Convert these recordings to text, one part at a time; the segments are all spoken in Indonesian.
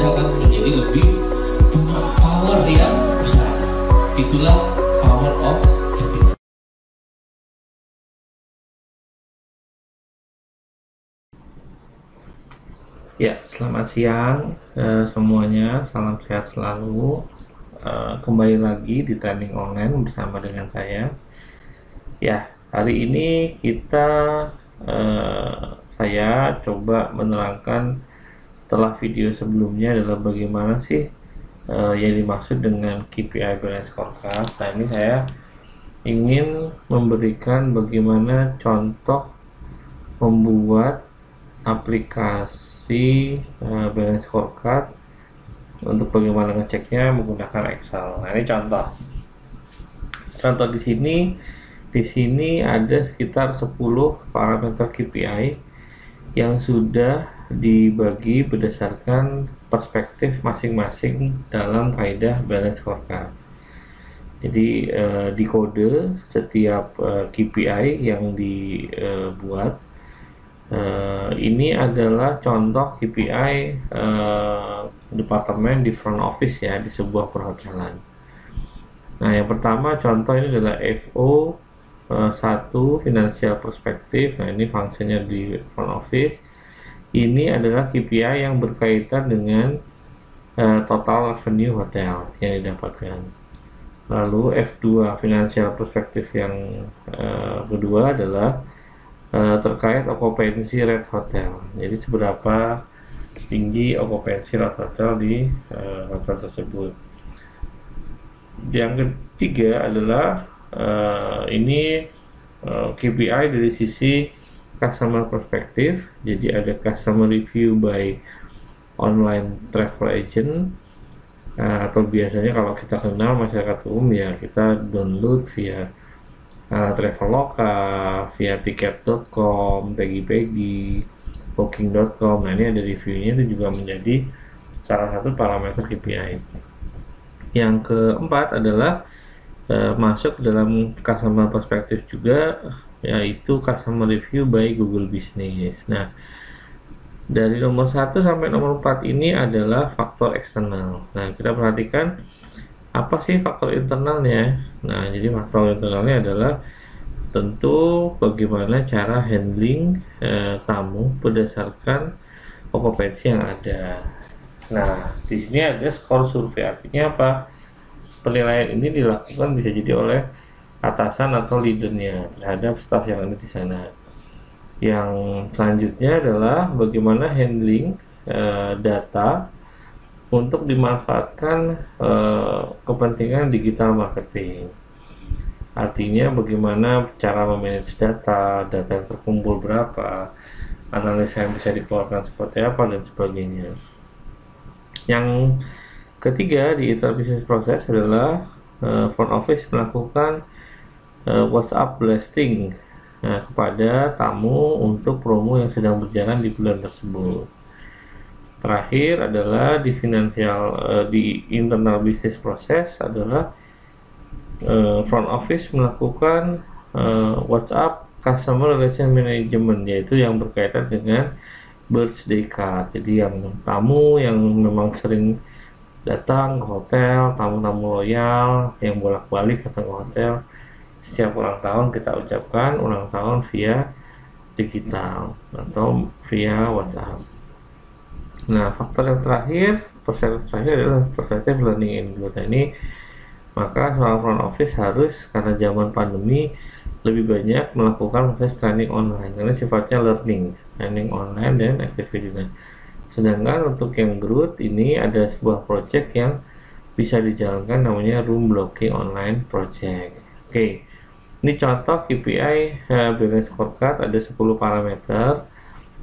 akan menjadi lebih punya power yang besar. Itulah power of happiness. Ya, selamat siang semuanya, salam sehat selalu. Kembali lagi di training online bersama dengan saya. Ya, hari ini saya coba menerangkan setelah video sebelumnya adalah bagaimana sih yang dimaksud dengan KPI balance scorecard. Nah, ini saya ingin memberikan bagaimana contoh membuat aplikasi balance scorecard untuk bagaimana ngeceknya menggunakan Excel. Nah, ini contoh di sini ada sekitar 10 parameter KPI yang sudah dibagi berdasarkan perspektif masing-masing dalam kaidah balance scorecard. Jadi di kode setiap KPI yang dibuat ini adalah contoh KPI departemen di front office ya di sebuah perhotelan. Nah, yang pertama contoh ini adalah FO 1 financial perspective. Nah, ini fungsinya di front office. Ini adalah KPI yang berkaitan dengan total revenue hotel yang didapatkan. Lalu F2 financial perspective yang kedua adalah terkait occupancy rate hotel. Jadi seberapa tinggi occupancy rate hotel di hotel tersebut. Yang ketiga adalah ini KPI dari sisi customer perspective. Jadi ada customer review by online travel agent, atau biasanya kalau kita kenal masyarakat umum ya kita download via Traveloka, via tiket.com, Pegi-Pegi, booking.com. Nah, ini ada reviewnya, itu juga menjadi salah satu parameter KPI. Yang keempat adalah masuk dalam customer perspective juga, yaitu customer review by Google Business. Nah, dari nomor 1 sampai nomor 4 ini adalah faktor eksternal. Nah, kita perhatikan apa sih faktor internalnya. Nah, jadi faktor internalnya adalah tentu bagaimana cara handling tamu berdasarkan okupansi yang ada. Nah, di sini ada skor survei. Artinya apa? Penilaian ini dilakukan bisa jadi oleh atasan atau leadernya terhadap staf yang ada di sana. Yang selanjutnya adalah bagaimana handling data untuk dimanfaatkan kepentingan digital marketing. Artinya bagaimana cara memanage data yang terkumpul berapa, analisa yang bisa dikeluarkan seperti apa, dan sebagainya. Yang ketiga di business process adalah front office melakukan WhatsApp blasting kepada tamu untuk promo yang sedang berjalan di bulan tersebut. Terakhir adalah di di internal business process adalah front office melakukan WhatsApp customer relation management, yaitu yang berkaitan dengan birthday card. Jadi yang tamu yang memang sering datang ke hotel, tamu-tamu loyal yang bolak-balik datang ke hotel, setiap ulang tahun kita ucapkan ulang tahun via digital atau via WhatsApp. Nah, faktor yang terakhir, perspektif terakhir adalah perspektif learning and growth. Ini maka seorang front office harus, karena zaman pandemi, lebih banyak melakukan proses training online karena sifatnya training online dan activity. Sedangkan untuk yang growth ini ada sebuah project yang bisa dijalankan namanya room blocking online project. Oke, ini contoh KPI balance scorecard, ada 10 parameter.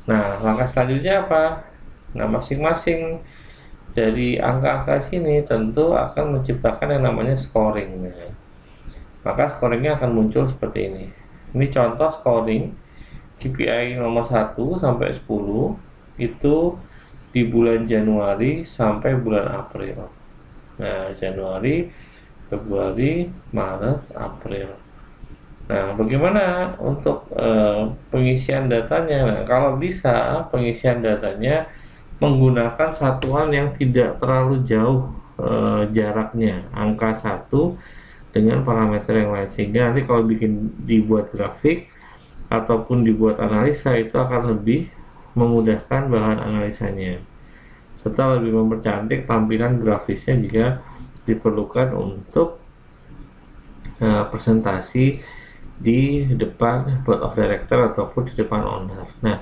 Nah, langkah selanjutnya apa? Nah, masing-masing dari angka-angka sini tentu akan menciptakan yang namanya scoring. Maka scoringnya akan muncul seperti ini. Ini contoh scoring KPI nomor 1 sampai 10 itu di bulan Januari sampai bulan April. Nah, Januari, Februari, Maret, April. Nah, bagaimana untuk pengisian datanya? Nah, kalau bisa pengisian datanya menggunakan satuan yang tidak terlalu jauh jaraknya, angka 1 dengan parameter yang lain, sehingga nanti kalau dibuat grafik ataupun dibuat analisa itu akan lebih memudahkan bahan analisanya, serta lebih mempercantik tampilan grafisnya jika diperlukan untuk presentasi di depan board of director ataupun di depan owner. Nah,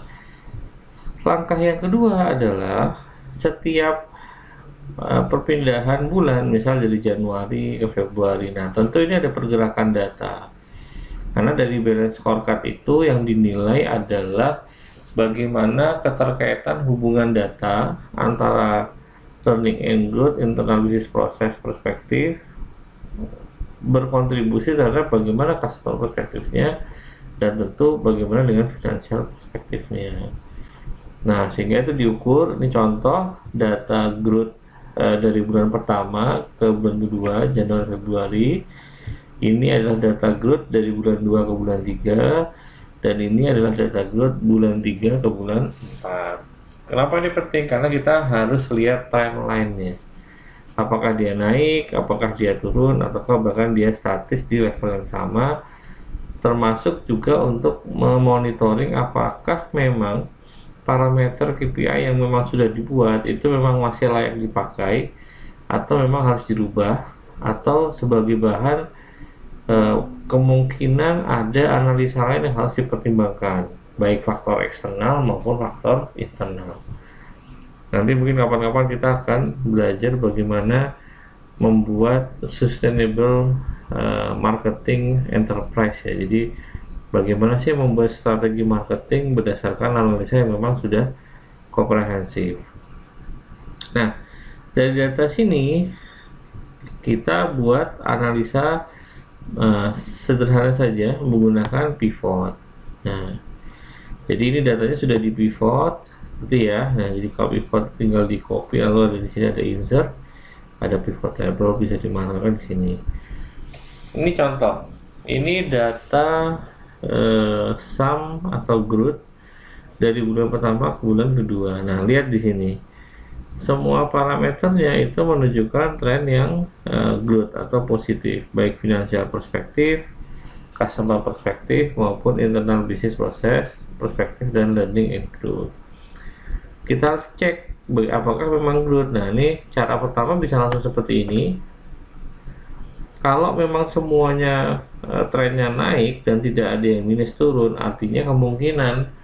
langkah yang kedua adalah setiap perpindahan bulan, misal dari Januari ke Februari. Nah, tentu ini ada pergerakan data, karena dari balance scorecard itu yang dinilai adalah bagaimana keterkaitan hubungan data antara learning and growth, internal business process perspektif berkontribusi terhadap bagaimana customer perspektifnya, dan tentu bagaimana dengan financial perspektifnya. Nah, sehingga itu diukur. Ini contoh data growth dari bulan pertama ke bulan kedua, Januari Februari. Ini adalah data growth dari bulan 2 ke bulan 3, dan ini adalah data growth bulan 3 ke bulan 4. Kenapa ini penting? Karena kita harus lihat timeline-nya. Apakah dia naik, apakah dia turun, ataukah bahkan dia statis di level yang sama. Termasuk juga untuk memonitoring apakah memang parameter KPI yang memang sudah dibuat itu memang masih layak dipakai, atau memang harus dirubah, atau sebagai bahan kemungkinan ada analisa lain yang harus dipertimbangkan, baik faktor eksternal maupun faktor internal. Nanti mungkin kapan-kapan kita akan belajar bagaimana membuat sustainable marketing enterprise ya. Jadi bagaimana sih membuat strategi marketing berdasarkan analisa yang memang sudah komprehensif. Nah, dari data sini kita buat analisa sederhana saja menggunakan pivot. Nah, jadi ini datanya sudah di pivot gitu ya. Nah, jadi kalau pivot tinggal di copy, lalu ada di sini ada insert, ada pivot table, bisa dimasukkan di sini. Ini contoh. Ini data sum atau growth dari bulan pertama ke bulan kedua. Nah, lihat di sini. Semua parameternya itu menunjukkan tren yang growth atau positif, baik finansial perspektif, customer perspektif, maupun internal business process perspektif, dan learning and growth. Kita harus cek apakah memang growth. Nah, ini cara pertama bisa langsung seperti ini. Kalau memang semuanya trennya naik dan tidak ada yang minus turun, artinya kemungkinan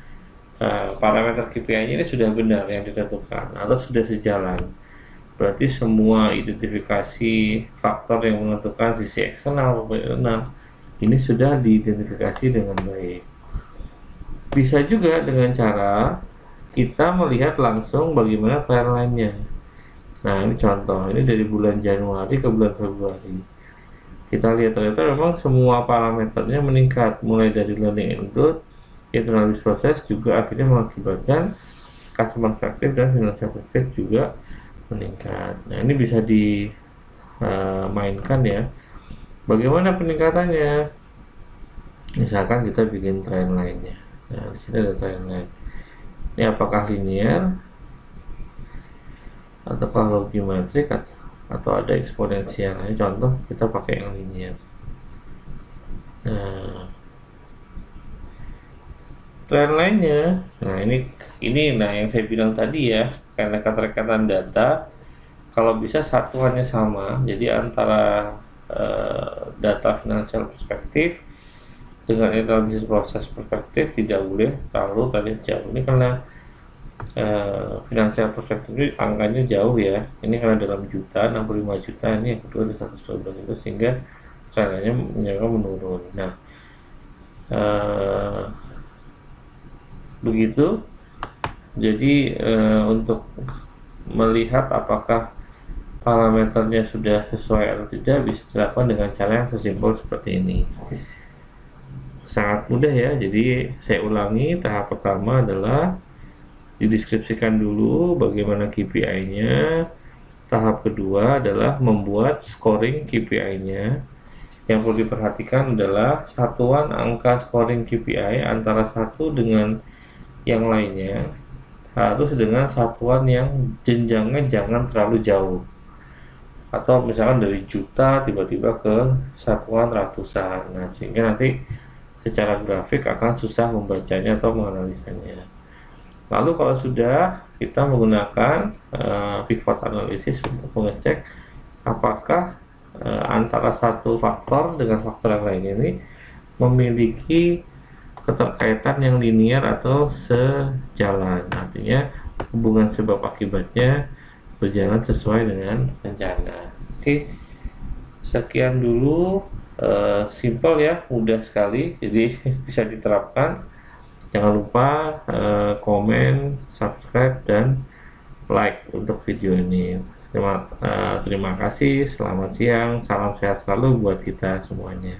parameter KPI-nya ini sudah benar yang ditentukan atau sudah sejalan. Berarti semua identifikasi faktor yang menentukan sisi eksternal maupun internal ini sudah diidentifikasi dengan baik. Bisa juga dengan cara kita melihat langsung bagaimana trendline-nya. Nah, ini contoh, ini dari bulan Januari ke bulan Februari. Kita lihat ternyata memang semua parameternya meningkat, mulai dari learning and growth, internal business process, juga akhirnya mengakibatkan customer perspective dan financial perspective juga meningkat. Nah, ini bisa dimainkan ya. Bagaimana peningkatannya? Misalkan kita bikin trend line-nya. Nah, di sini ada trend line. Ini apakah linear ataukah logimetrik atau ada eksponensial. Ini contoh kita pakai yang linear. Nah, trend line-nya, nah ini yang saya bilang tadi ya, karena keterkaitan data, kalau bisa satuannya sama, jadi antara data financial perspektif dengan internal business process perspektif tidak boleh terlalu tadi jauh. Ini karena financial perspektif ini angkanya jauh ya, ini karena dalam juta, 65 juta, ini yang kedua di 112 itu, sehingga trennya menurun. Nah, begitu. Jadi untuk melihat apakah parameternya sudah sesuai atau tidak bisa dilakukan dengan cara yang sesimpel seperti ini. Sangat mudah ya. Jadi saya ulangi, tahap pertama adalah dideskripsikan dulu bagaimana KPI-nya. Tahap kedua adalah membuat scoring KPI-nya. Yang perlu diperhatikan adalah satuan angka scoring KPI antara satu dengan yang lainnya. harus dengan satuan yang jenjangnya jangan terlalu jauh, atau misalkan dari juta tiba-tiba ke satuan ratusan. Nah, sehingga nanti secara grafik akan susah membacanya atau menganalisanya. Lalu kalau sudah, kita menggunakan pivot analysis untuk mengecek apakah antara satu faktor dengan faktor yang lain ini memiliki keterkaitan yang linear atau sejalan. Artinya hubungan sebab akibatnya berjalan sesuai dengan rencana. Oke, sekian dulu, simple ya, mudah sekali, jadi bisa diterapkan. Jangan lupa komen, subscribe, dan like untuk video ini. Terima kasih, selamat siang, salam sehat selalu buat kita semuanya.